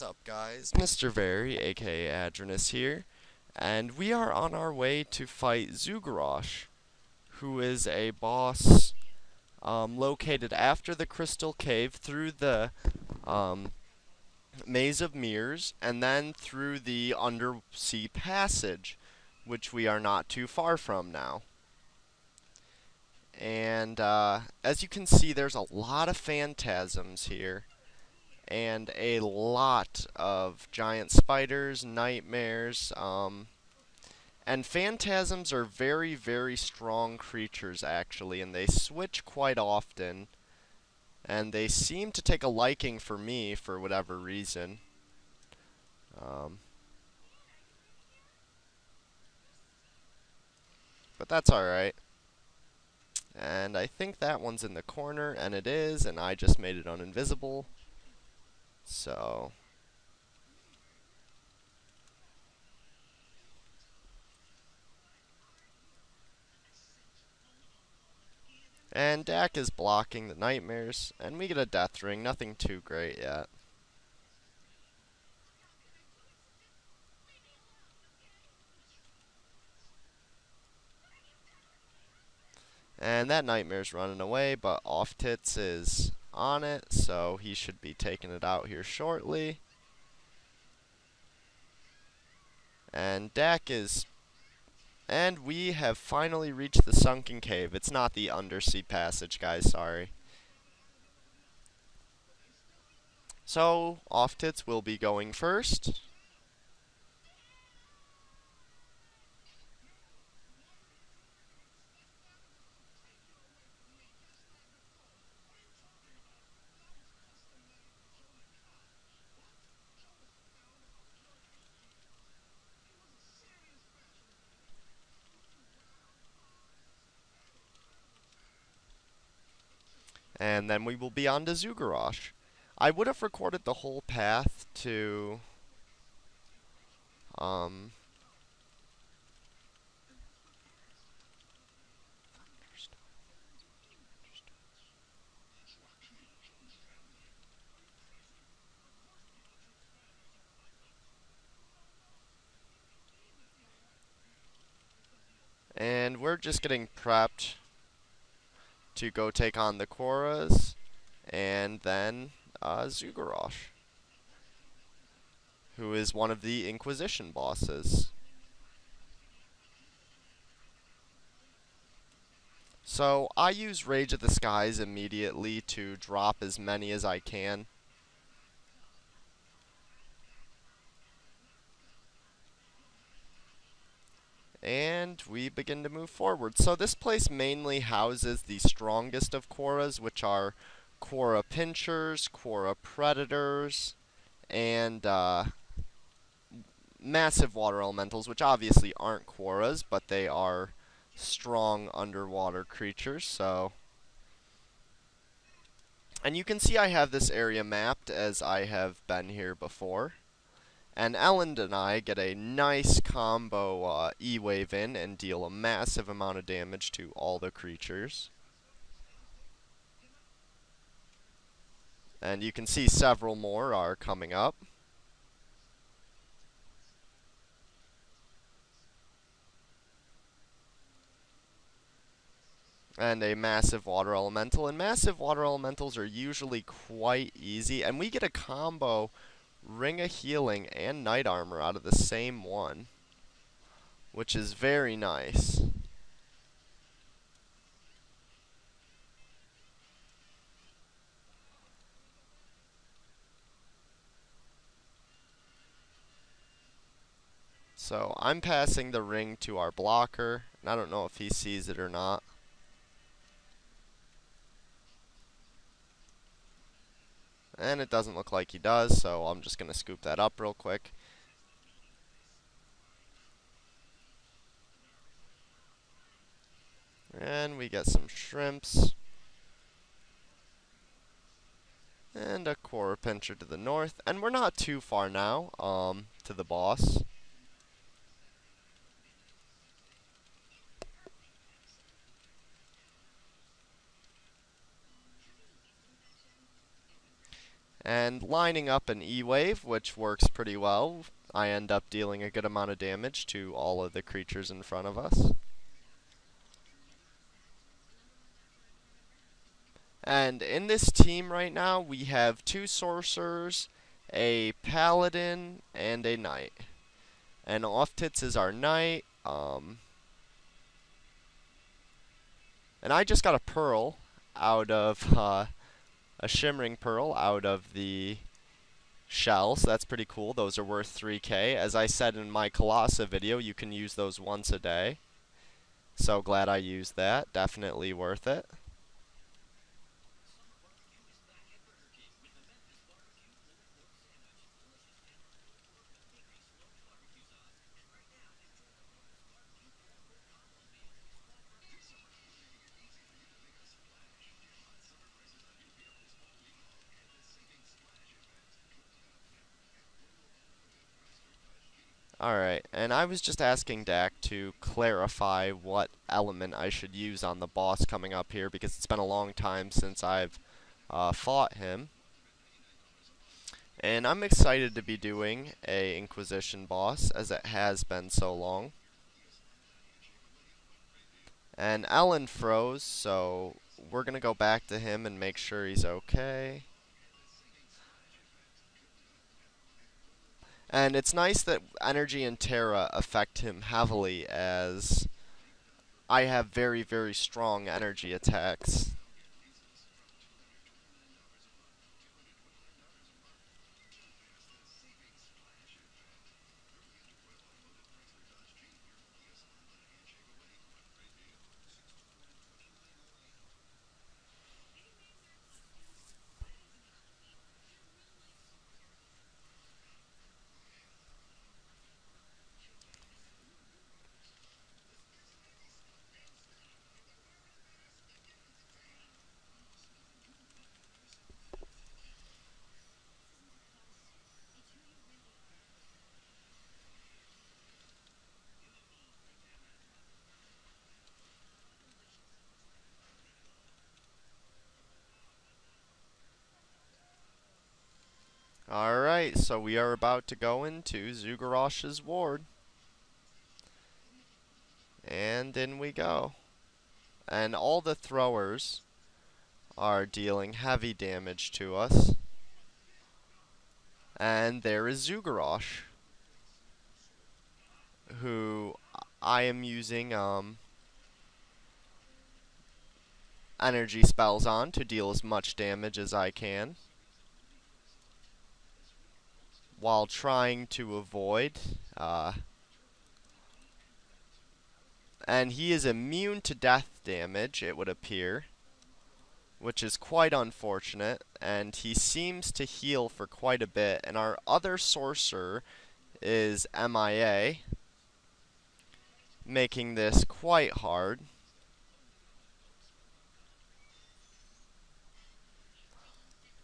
up, guys? MrVerry, aka Adronus here, and we are on our way to fight Zugurosh, who is a boss located after the Crystal Cave through the Maze of Mirrors, and then through the Undersea Passage, which we are not too far from now. And as you can see, there's a lot of phantasms here. And a lot of giant spiders, nightmares, and phantasms are very, very strong creatures, actually, and they switch quite often, and they seem to take a liking for me for whatever reason. But that's alright. And I think that one's in the corner, and it is, and I just made it uninvisible. So, and Dak is blocking the nightmares, and we get a death ring, nothing too great yet. And that nightmare's running away, but Offtitz is on it, so he should be taking it out here shortly. And Dak is... And we have finally reached the Sunken Cave. It's not the Undersea Passage, guys, sorry. So, Offtitz will be going first. And then we will be on to Zugurosh. I would have recorded the whole path to... And we're just getting prepped to go take on the Korras, and then Zugurosh, who is one of the Inquisition bosses. So I use Rage of the Skies immediately to drop as many as I can. And we begin to move forward. So this place mainly houses the strongest of Korras, which are Korra Pinchers, Korra Predators, and massive water elementals, which obviously aren't Korras, but they are strong underwater creatures, so... And you can see I have this area mapped as I have been here before. And Elland and I get a nice combo E-Wave in and deal a massive amount of damage to all the creatures. And you can see several more are coming up. And a massive water elemental. And massive water elementals are usually quite easy. And we get a combo Ring of Healing and Knight Armor out of the same one, which is very nice. So I'm passing the ring to our blocker, and I don't know if he sees it or not. And it doesn't look like he does, so I'm just going to scoop that up real quick. And we get some shrimps. And a Korra Pincher to the north. And we're not too far now, to the boss. And and lining up an E-Wave, which works pretty well. I end up dealing a good amount of damage to all of the creatures in front of us. And in this team right now, we have 2 sorcerers, a paladin, and a knight. And Offtitz is our knight. And I just got a pearl out of, a shimmering pearl out of the shell, so that's pretty cool. Those are worth 3k. As I said in my Colossa video, you can use those once a day. So glad I used that. Definitely worth it. Alright, and I was just asking Dak to clarify what element I should use on the boss coming up here, because it's been a long time since I've fought him. And I'm excited to be doing a Inquisition boss, as it has been so long. And Elland froze, so we're gonna go back to him and make sure he's okay. And it's nice that Energy and Terra affect him heavily, as I have very, very strong energy attacks. Alright, so we are about to go into Zugurosh's ward. And in we go. And all the throwers are dealing heavy damage to us. And there is Zugurosh, who I am using energy spells on to deal as much damage as I can, while trying to avoid, and he is immune to death damage, it would appear, which is quite unfortunate, and he seems to heal for quite a bit, and our other sorcerer is MIA, making this quite hard.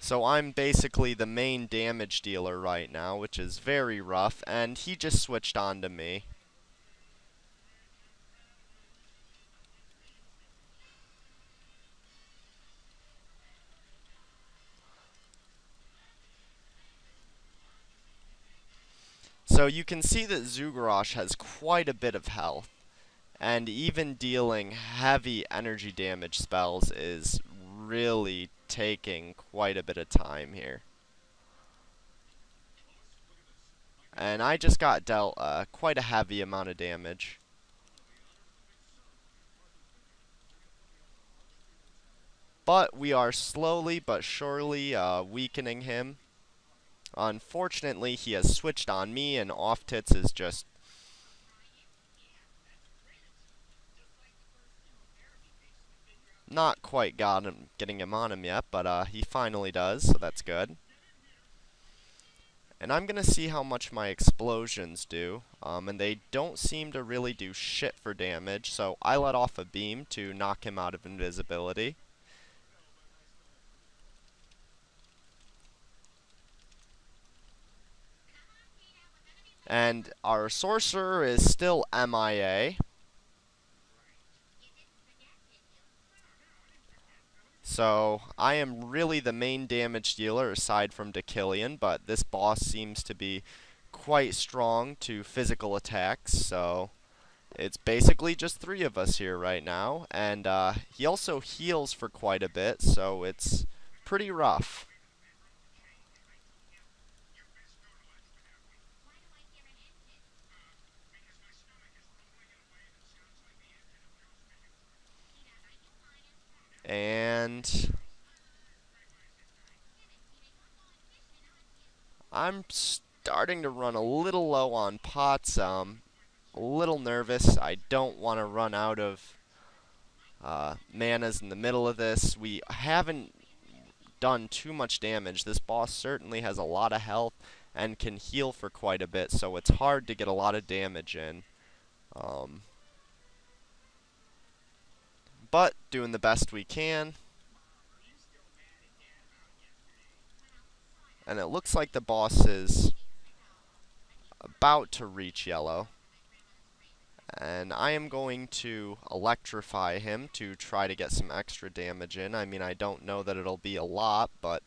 So I'm basically the main damage dealer right now, which is very rough, and he just switched on to me. So you can see that Zugurosh has quite a bit of health, and even dealing heavy energy damage spells is really taking quite a bit of time here. And I just got dealt quite a heavy amount of damage. But we are slowly but surely weakening him. Unfortunately, he has switched on me, and Offtitz is just not quite getting him on him yet, but he finally does, so that's good. And I'm going to see how much my explosions do, and they don't seem to really do shit for damage, so I let off a beam to knock him out of invisibility. And our sorcerer is still MIA. So I am really the main damage dealer aside from Dakillion, but this boss seems to be quite strong to physical attacks, so it's basically just 3 of us here right now, and he also heals for quite a bit, so it's pretty rough. And I'm starting to run a little low on pots, a little nervous. I don't want to run out of manas in the middle of this. We haven't done too much damage. This boss certainly has a lot of health and can heal for quite a bit, so it's hard to get a lot of damage in. But doing the best we can. And it looks like the boss is about to reach yellow. And I am going to electrify him to try to get some extra damage in. I mean, I don't know that it'll be a lot, but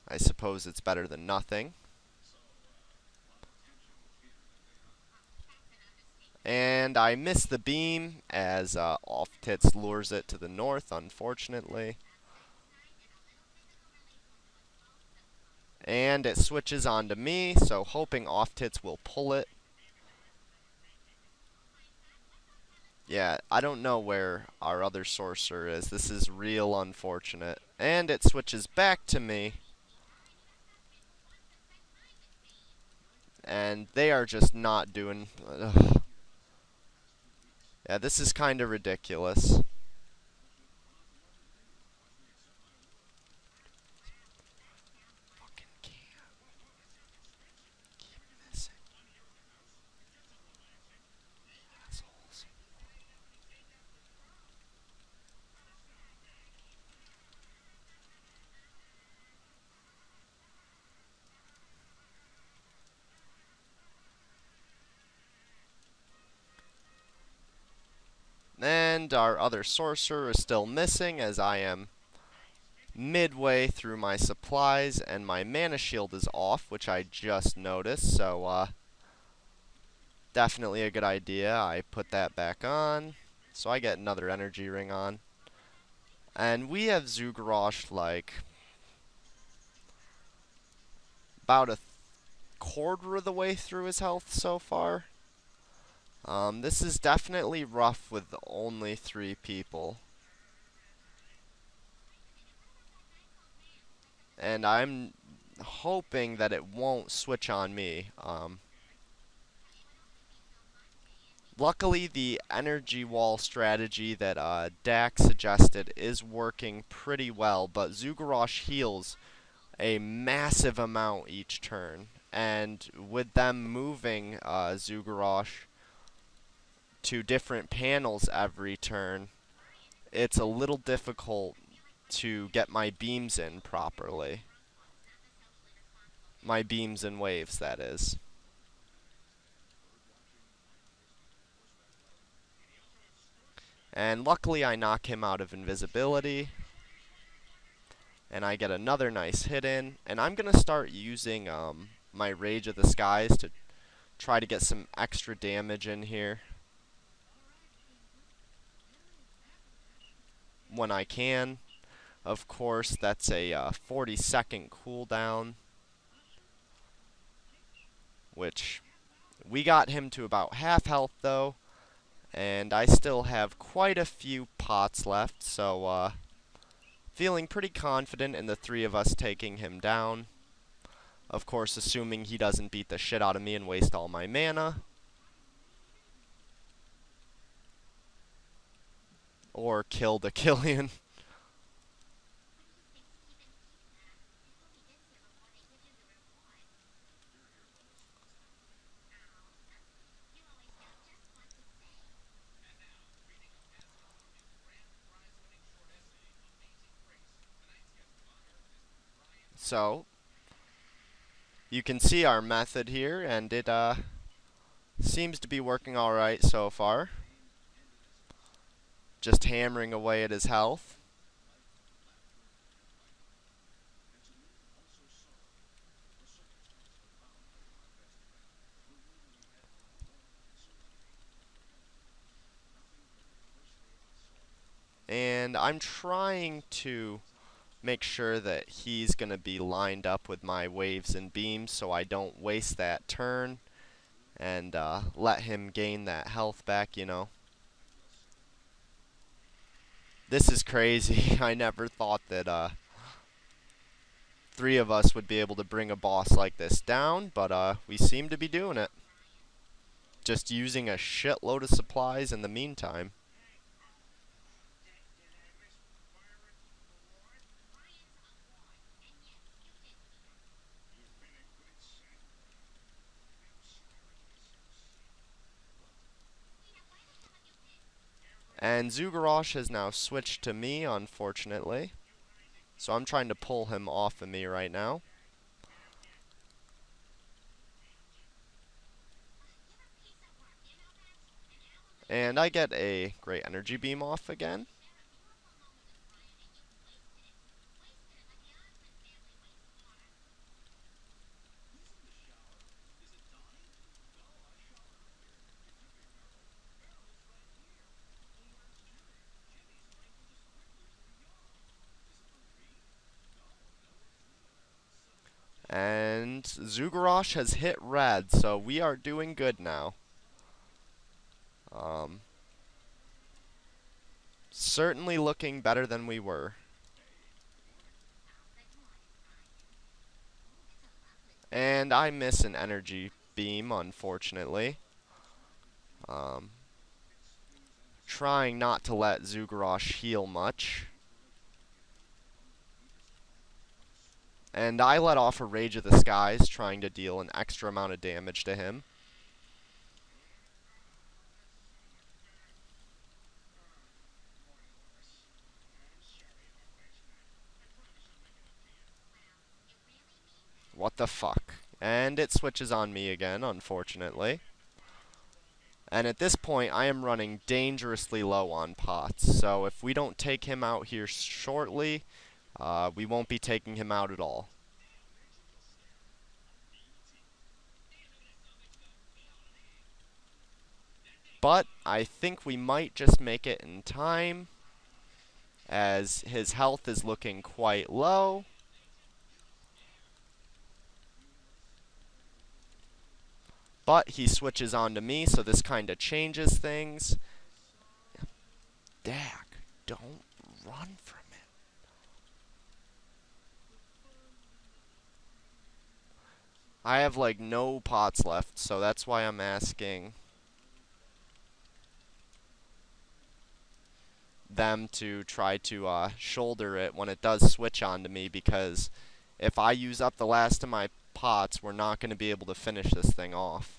I suppose it's better than nothing. And I miss the beam as Offtitz lures it to the north, unfortunately. And it switches onto me, so hoping Offtitz will pull it. Yeah, I don't know where our other sorcerer is. This is real unfortunate. And it switches back to me. And they are just not doing... Ugh. Yeah, this is kind of ridiculous. And our other sorcerer is still missing, as I am midway through my supplies, and my mana shield is off, which I just noticed, so definitely a good idea. I put that back on, so I get another energy ring on. And we have Zugurosh, like, about a quarter of the way through his health so far. This is definitely rough with only 3 people. And I'm hoping that it won't switch on me. Luckily, the energy wall strategy that Dak suggested is working pretty well, but Zugurosh heals a massive amount each turn. And with them moving Zugurosh to different panels every turn, it's a little difficult to get my beams in properly. My beams and waves, that is. And luckily I knock him out of invisibility. And I get another nice hit in. And I'm going to start using my Rage of the Skies to try to get some extra damage in here when I can. Of course, that's a 40-second cooldown, which we got him to about half health though, and I still have quite a few pots left, so feeling pretty confident in the 3 of us taking him down. Of course, assuming he doesn't beat the shit out of me and waste all my mana. Or kill Dakillion. So, you can see our method here, and it seems to be working alright so far. Just hammering away at his health. and I'm trying to make sure that he's going to be lined up with my waves and beams so I don't waste that turn and let him gain that health back, you know. This is crazy. I never thought that three of us would be able to bring a boss like this down, but we seem to be doing it. Just using a shitload of supplies in the meantime. And Zugurosh has now switched to me, unfortunately. So I'm trying to pull him off of me right now. And I get a great energy beam off again. And Zugurosh has hit red, so we are doing good now. Certainly looking better than we were. And I miss an energy beam, unfortunately. Trying not to let Zugurosh heal much. And I let off a Rage of the Skies, trying to deal an extra amount of damage to him. What the fuck? And it switches on me again, unfortunately. And at this point, I am running dangerously low on pots. So if we don't take him out here shortly, we won't be taking him out at all. But I think we might just make it in time, as his health is looking quite low. But he switches on to me, so this kind of changes things. Dak, don't run from it. I have like no pots left, so that's why I'm asking them to try to shoulder it when it does switch on to me, because if I use up the last of my pots, we're not going to be able to finish this thing off.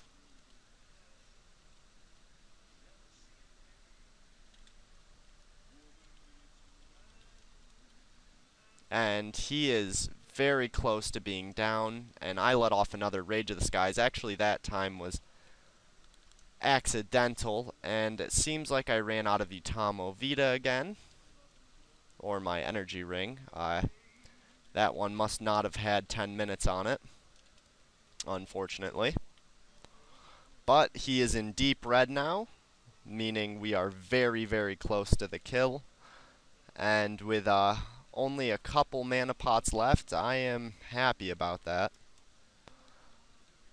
And he is very close to being down, and I let off another Rage of the Skies. Actually, that time was accidental, and it seems like I ran out of Utamo Vita again, or my energy ring. That one must not have had 10 minutes on it, unfortunately. But he is in deep red now, meaning we are very, very close to the kill. And with only a couple mana pots left, I am happy about that,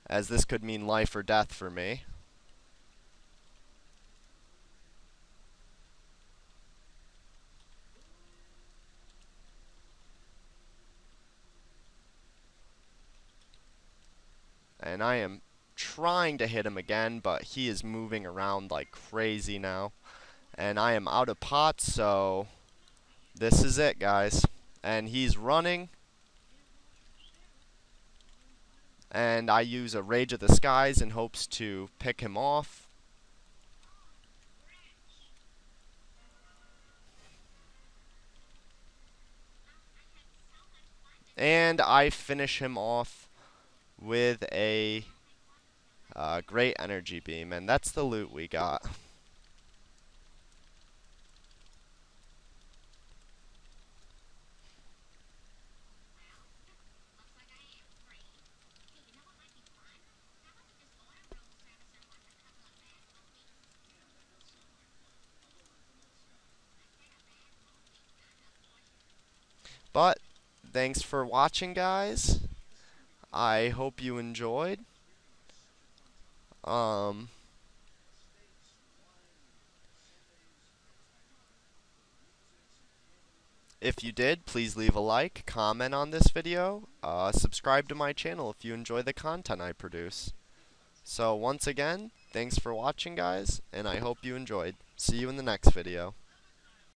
as this could mean life or death for me. And I am trying to hit him again, but he is moving around like crazy now. And I am out of pots, so this is it, guys. And he's running. And I use a Rage of the Skies in hopes to pick him off. And I finish him off with a great energy beam. And that's the loot we got. But thanks for watching, guys. I hope you enjoyed. If you did, please leave a like, comment on this video, subscribe to my channel if you enjoy the content I produce. So once again, thanks for watching, guys, and I hope you enjoyed. See you in the next video.